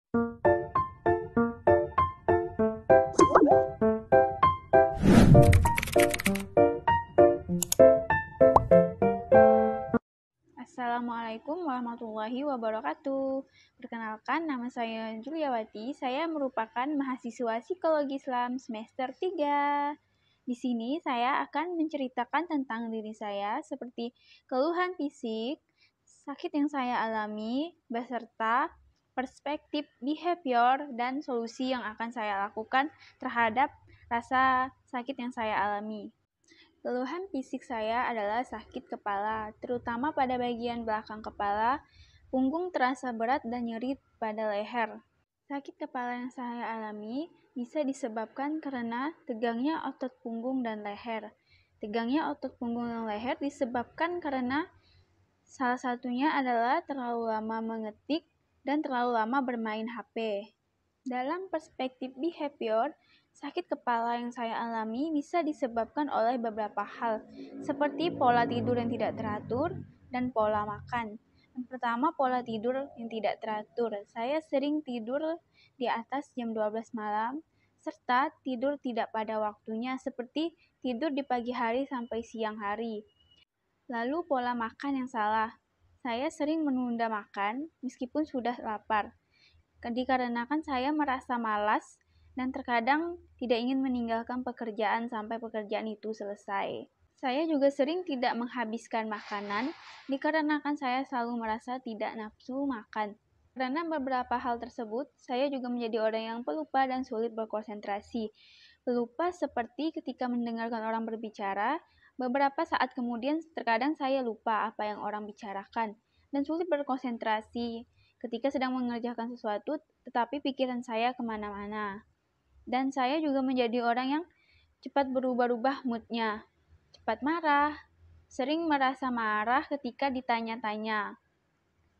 Assalamualaikum warahmatullahi wabarakatuh. Perkenalkan, nama saya Juliawati. Saya merupakan mahasiswa Psikologi Islam semester 3. Di sini saya akan menceritakan tentang diri saya seperti keluhan fisik, sakit yang saya alami, beserta perspektif behavior dan solusi yang akan saya lakukan terhadap rasa sakit yang saya alami. Keluhan fisik saya adalah sakit kepala, terutama pada bagian belakang kepala, punggung terasa berat dan nyeri pada leher. Sakit kepala yang saya alami bisa disebabkan karena tegangnya otot punggung dan leher. Tegangnya otot punggung dan leher disebabkan karena salah satunya adalah terlalu lama mengetik dan terlalu lama bermain HP. Dalam perspektif behavior, sakit kepala yang saya alami bisa disebabkan oleh beberapa hal, seperti pola tidur yang tidak teratur dan pola makan. Yang pertama, pola tidur yang tidak teratur. Saya sering tidur di atas jam 12 malam, serta tidur tidak pada waktunya, seperti tidur di pagi hari sampai siang hari. Lalu pola makan yang salah. Saya sering menunda makan meskipun sudah lapar. Dikarenakan saya merasa malas dan terkadang tidak ingin meninggalkan pekerjaan sampai pekerjaan itu selesai. Saya juga sering tidak menghabiskan makanan dikarenakan saya selalu merasa tidak nafsu makan. Karena beberapa hal tersebut, saya juga menjadi orang yang pelupa dan sulit berkonsentrasi. Pelupa seperti ketika mendengarkan orang berbicara, beberapa saat kemudian terkadang saya lupa apa yang orang bicarakan dan sulit berkonsentrasi ketika sedang mengerjakan sesuatu, tetapi pikiran saya kemana-mana. Dan saya juga menjadi orang yang cepat berubah-ubah moodnya, cepat marah, sering merasa marah ketika ditanya-tanya.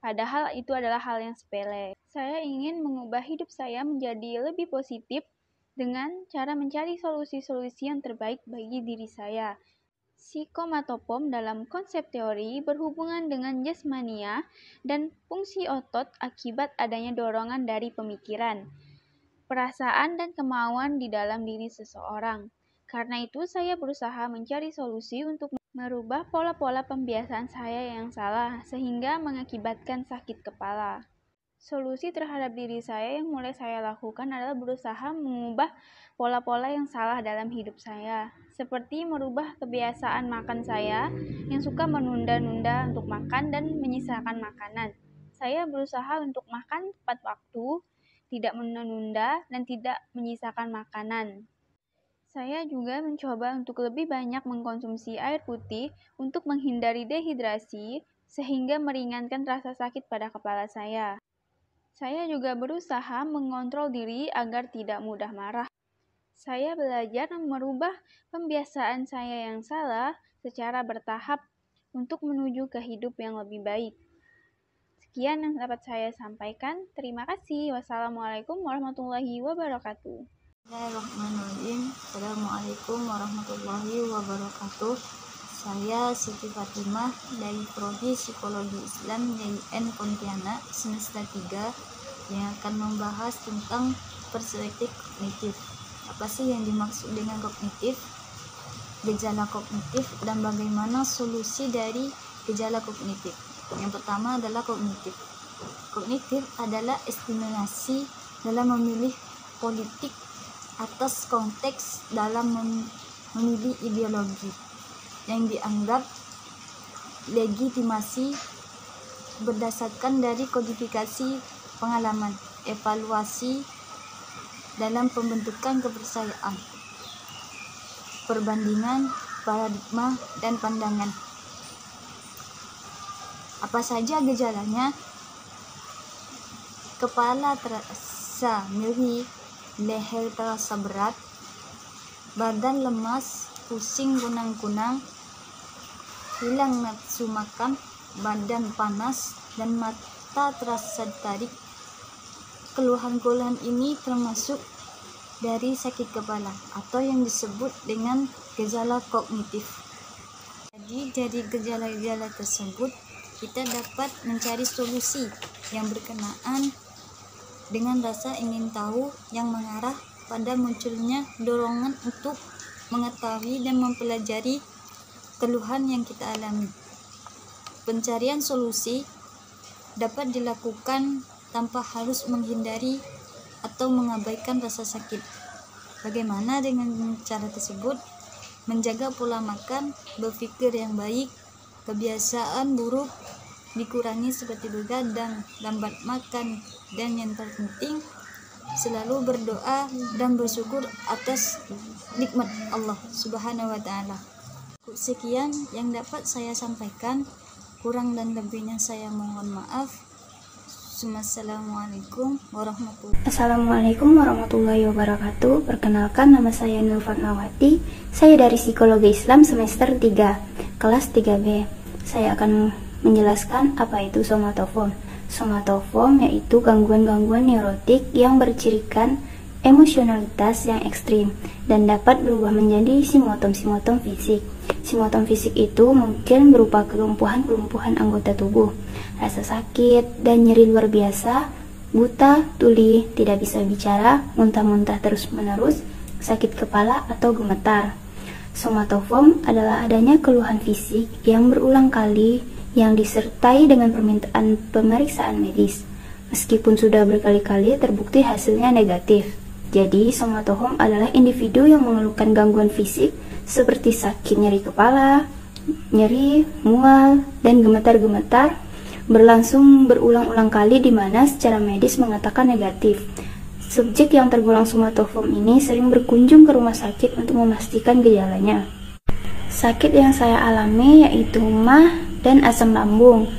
Padahal itu adalah hal yang sepele. Saya ingin mengubah hidup saya menjadi lebih positif dengan cara mencari solusi-solusi yang terbaik bagi diri saya. Psikomatopom dalam konsep teori berhubungan dengan jasmania dan fungsi otot akibat adanya dorongan dari pemikiran, perasaan, dan kemauan di dalam diri seseorang. Karena itu, saya berusaha mencari solusi untuk merubah pola-pola pembiasaan saya yang salah sehingga mengakibatkan sakit kepala. Solusi terhadap diri saya yang mulai saya lakukan adalah berusaha mengubah pola-pola yang salah dalam hidup saya, seperti merubah kebiasaan makan saya yang suka menunda-nunda untuk makan dan menyisakan makanan. Saya berusaha untuk makan tepat waktu, tidak menunda-nunda, dan tidak menyisakan makanan. Saya juga mencoba untuk lebih banyak mengkonsumsi air putih untuk menghindari dehidrasi, sehingga meringankan rasa sakit pada kepala saya. Saya juga berusaha mengontrol diri agar tidak mudah marah. Saya belajar merubah pembiasaan saya yang salah secara bertahap untuk menuju ke hidup yang lebih baik. Sekian yang dapat saya sampaikan. Terima kasih. Wassalamualaikum warahmatullahi wabarakatuh. Bismillahirrahmanirrahim. Assalamualaikum warahmatullahi wabarakatuh. Saya Siti Fatimah dari Prodi Psikologi Islam YIN Pontianak semester 3 yang akan membahas tentang perspektif kognitif. Apa sih yang dimaksud dengan kognitif, gejala kognitif, dan bagaimana solusi dari gejala kognitif? Yang pertama adalah kognitif. Kognitif adalah estimasi dalam memilih politik atas konteks dalam memilih ideologi yang dianggap legitimasi berdasarkan dari kodifikasi pengalaman, evaluasi dalam pembentukan kepercayaan, perbandingan, paradigma, dan pandangan. Apa saja gejalanya? Kepala terasa nyeri, leher terasa berat, badan lemas, pusing kunang-kunang, hilang nafsu makan, badan panas, dan mata terasa tarik. Keluhan-keluhan ini termasuk dari sakit kepala atau yang disebut dengan gejala kognitif. Jadi dari gejala-gejala tersebut kita dapat mencari solusi yang berkenaan dengan rasa ingin tahu yang mengarah pada munculnya dorongan untuk mengetahui dan mempelajari keluhan yang kita alami. Pencarian solusi dapat dilakukan tanpa harus menghindari atau mengabaikan rasa sakit. Bagaimana dengan cara tersebut? Menjaga pola makan, berpikir yang baik, kebiasaan buruk dikurangi seperti begadang, lambat makan, dan yang terpenting selalu berdoa dan bersyukur atas nikmat Allah Subhanahu wa taala. Sekian yang dapat saya sampaikan, kurang dan lebihnya saya mohon maaf. Assalamualaikum warahmatullahi wabarakatuh. Perkenalkan, nama saya Nur Fatmawati. Saya dari Psikologi Islam semester 3, kelas 3B. Saya akan menjelaskan apa itu somatofom. Somatofom yaitu gangguan-gangguan neurotik yang bercirikan emosionalitas yang ekstrim dan dapat berubah menjadi simptom-simptom fisik. Simptom fisik itu mungkin berupa kelumpuhan-kelumpuhan anggota tubuh, rasa sakit dan nyeri luar biasa, buta, tuli, tidak bisa bicara, muntah-muntah terus-menerus, sakit kepala atau gemetar. Somatofom adalah adanya keluhan fisik yang berulang kali yang disertai dengan permintaan pemeriksaan medis, meskipun sudah berkali-kali terbukti hasilnya negatif. Jadi, somatofom adalah individu yang mengeluhkan gangguan fisik seperti sakit nyeri kepala, nyeri, mual, dan gemetar-gemetar berlangsung berulang-ulang kali di mana secara medis mengatakan negatif. Subjek yang tergolong somatofom ini sering berkunjung ke rumah sakit untuk memastikan gejalanya. Sakit yang saya alami yaitu MAH dan asam lambung.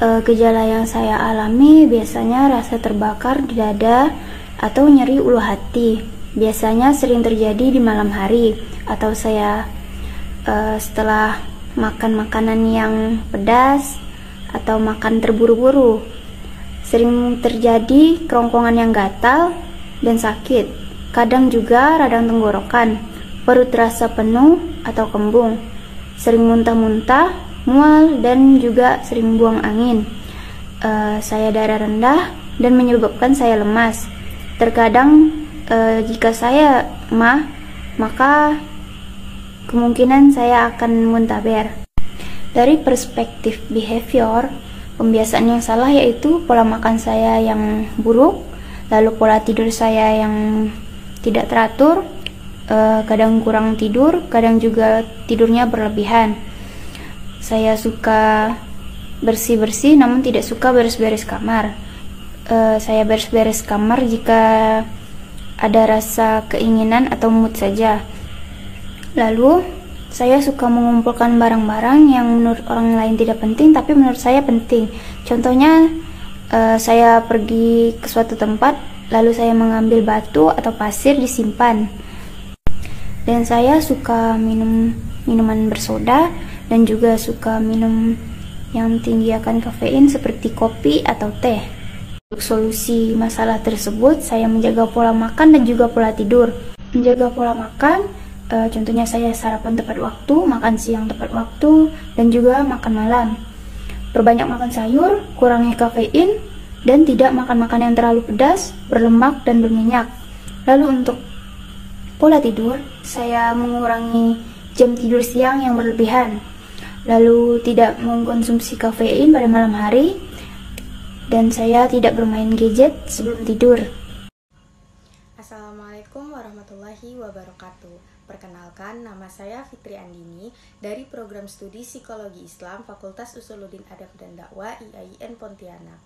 Gejala yang saya alami biasanya rasa terbakar di dada atau nyeri ulu hati. Biasanya sering terjadi di malam hari atau saya setelah makan makanan yang pedas atau makan terburu-buru. Sering terjadi kerongkongan yang gatal dan sakit. Kadang juga radang tenggorokan, perut terasa penuh atau kembung. Sering muntah-muntah, mual, dan juga sering buang angin. Saya darah rendah dan menyebabkan saya lemas. Terkadang jika saya MAH, maka kemungkinan saya akan muntaber. Dari perspektif behavior, pembiasaan yang salah yaitu pola makan saya yang buruk, lalu pola tidur saya yang tidak teratur, kadang kurang tidur, kadang juga tidurnya berlebihan. Saya suka bersih-bersih namun tidak suka beres-beres kamar. Saya beres-beres kamar jika ada rasa keinginan atau mood saja. Lalu saya suka mengumpulkan barang-barang yang menurut orang lain tidak penting tapi menurut saya penting. Contohnya saya pergi ke suatu tempat lalu saya mengambil batu atau pasir disimpan. Dan saya suka minum minuman bersoda dan juga suka minum yang tinggi akan kafein seperti kopi atau teh. Untuk solusi masalah tersebut, saya menjaga pola makan dan juga pola tidur. Menjaga pola makan, contohnya saya sarapan tepat waktu, makan siang tepat waktu, dan juga makan malam. Perbanyak makan sayur, kurangi kafein, dan tidak makan makanan yang terlalu pedas, berlemak, dan berminyak. Lalu untuk pola tidur, saya mengurangi jam tidur siang yang berlebihan. Lalu tidak mengkonsumsi kafein pada malam hari, dan saya tidak bermain gadget sebelum tidur. Assalamualaikum warahmatullahi wabarakatuh. Perkenalkan, nama saya Fitri Andini dari Program Studi Psikologi Islam Fakultas Usuluddin Adab dan Dakwah IAIN Pontianak.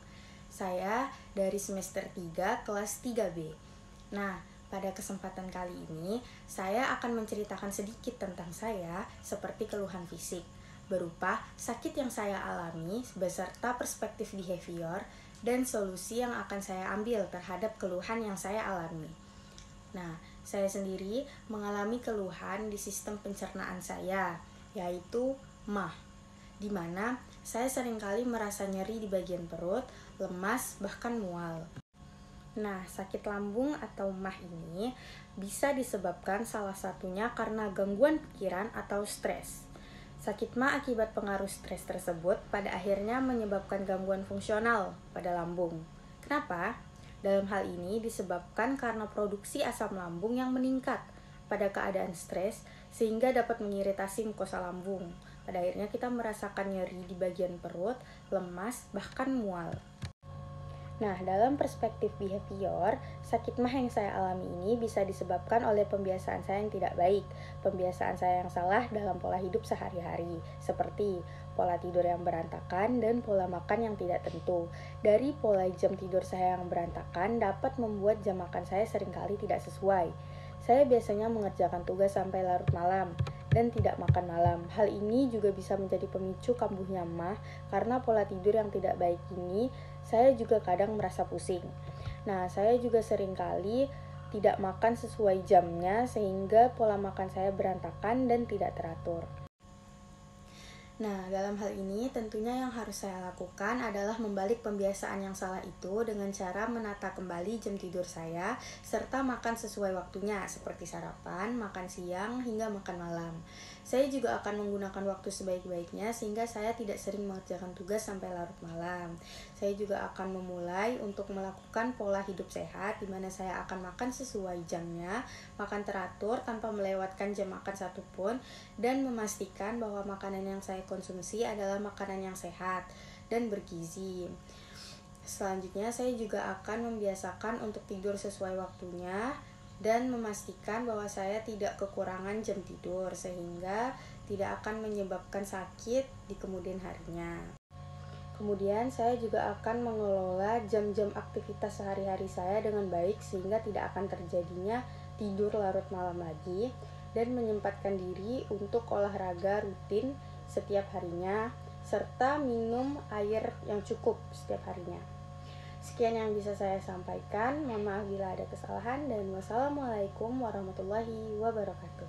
Saya dari semester 3 kelas 3B. Nah, pada kesempatan kali ini saya akan menceritakan sedikit tentang saya seperti keluhan fisik berupa sakit yang saya alami beserta perspektif behavior dan solusi yang akan saya ambil terhadap keluhan yang saya alami. Nah, saya sendiri mengalami keluhan di sistem pencernaan saya, yaitu MAH, di mana saya seringkali merasa nyeri di bagian perut, lemas, bahkan mual. Nah, sakit lambung atau MAH ini bisa disebabkan salah satunya karena gangguan pikiran atau stres. Sakit MAH akibat pengaruh stres tersebut pada akhirnya menyebabkan gangguan fungsional pada lambung. Kenapa? Dalam hal ini disebabkan karena produksi asam lambung yang meningkat pada keadaan stres sehingga dapat mengiritasi mukosa lambung. Pada akhirnya kita merasakan nyeri di bagian perut, lemas, bahkan mual. Nah, dalam perspektif behavior, sakit mah yang saya alami ini bisa disebabkan oleh pembiasaan saya yang tidak baik, pembiasaan saya yang salah dalam pola hidup sehari-hari, seperti pola tidur yang berantakan dan pola makan yang tidak tentu. Dari pola jam tidur saya yang berantakan dapat membuat jam makan saya seringkali tidak sesuai. Saya biasanya mengerjakan tugas sampai larut malam dan tidak makan malam. Hal ini juga bisa menjadi pemicu kambuhnya mah karena pola tidur yang tidak baik ini. Saya juga kadang merasa pusing. Nah, saya juga seringkali tidak makan sesuai jamnya sehingga pola makan saya berantakan dan tidak teratur. Nah, dalam hal ini tentunya yang harus saya lakukan adalah membalik pembiasaan yang salah itu dengan cara menata kembali jam tidur saya serta makan sesuai waktunya seperti sarapan, makan siang, hingga makan malam. Saya juga akan menggunakan waktu sebaik-baiknya sehingga saya tidak sering mengerjakan tugas sampai larut malam. Saya juga akan memulai untuk melakukan pola hidup sehat di mana saya akan makan sesuai jamnya, makan teratur tanpa melewatkan jam makan satupun, dan memastikan bahwa makanan yang saya konsumsi adalah makanan yang sehat dan bergizi. Selanjutnya saya juga akan membiasakan untuk tidur sesuai waktunya dan memastikan bahwa saya tidak kekurangan jam tidur sehingga tidak akan menyebabkan sakit di kemudian harinya. Kemudian saya juga akan mengelola jam-jam aktivitas sehari-hari saya dengan baik sehingga tidak akan terjadinya tidur larut malam lagi, dan menyempatkan diri untuk olahraga rutin setiap harinya serta minum air yang cukup setiap harinya. Sekian yang bisa saya sampaikan. Mohon maaf bila ada kesalahan, dan wassalamualaikum warahmatullahi wabarakatuh.